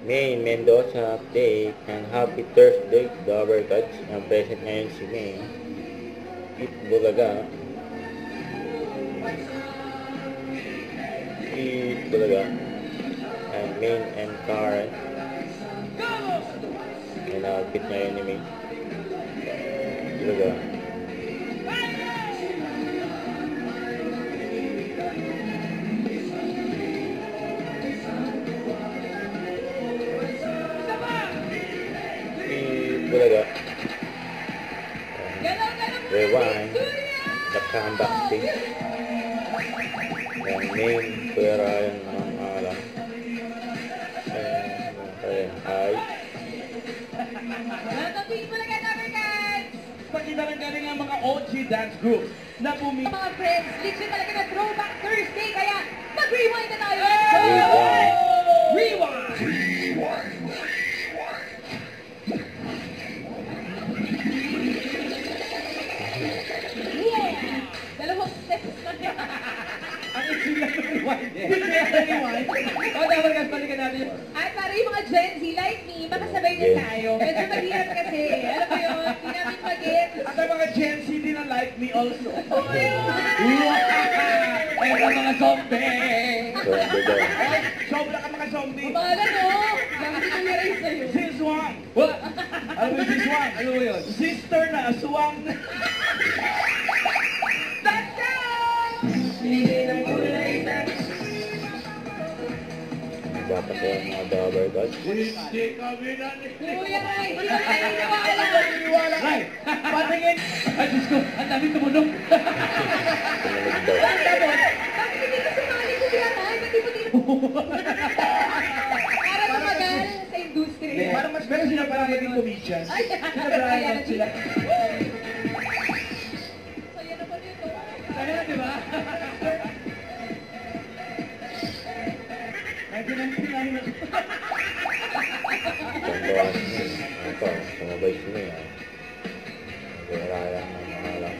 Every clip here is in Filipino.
Maine Mendoza update and happy Thursday, Dover Cats. Ang present ngayon si Maine. Eat Bulaga. Eat Bulaga. And Maine and Karen. Yan ang outfit ngayon ni Maine. Bulaga. Bulaga. Rewind. The comeback stage. Yang main pera yang alam. Hai. Pakita rin galing ang mga OG dance groups na bumili. Mga friends, legit talaga na Throwback Thursday, kaya mag-rewind na tayo! Rewind! Dalawang steps na yan. Ang itching lang ng rewind eh. Rewind. O, dapat guys, balikan natin yun. At para yung mga Gen Z like me, makasabay din tayo. Medyo mahirap kasi. Alam mo yun, hindi namin mag-get. At ang mga Gen Z din na like me also. Oh my God! Ay, ang mga zombie! Zombie daw. Ay, sobra ka mga zombie! Kumala no? Yung sinungaray sa'yo. Siswang! What? Ano mo yung siswang? Ano mo yun? Sister na aswang! Let's go! Dapat ko yung mga Dover Cats. Hindi kami naniwala! Kuya Ray, hindi ka naniniwala. Ray, patingin! Ay, Diyos ko, ang dami tumunog! Tumunog daw. Bakit hindi ka sumali, Kuya Ray? Ba't di mo para tumagal sa industry. Parang mas meron sila parang maging comedians. Ay, Sinabrahan sila. Saya naman yun, no? Kaya, di ba? 1999 na. Pagbawas niya. Ito, sumabay sila yan. Pera lang ng mga alam.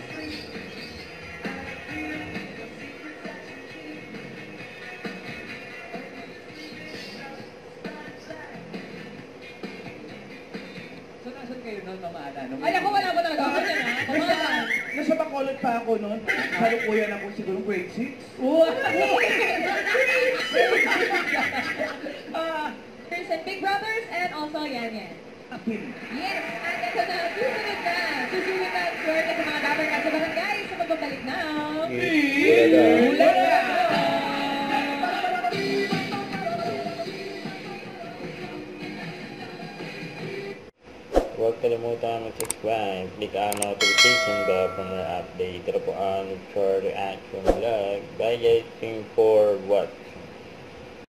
So, nasan kayo noon, Mama Ana? Ay, ako wala ko talaga. Ako yan, ha? Kumala. Nasa Bacolod pa ako noon. Kalukuyan ako siguro grade 6. There's and Big Brothers and also Yan Yan. Apil. Yes, at ito na, susunod na. Susunod na, sure, sa mga Dover Cats sa barangay sa pagbabalik na. Huwag kalimutan mag-subscribe, click ang notification bell para update. Ito po ang for the action vlog. Bye guys, team for what?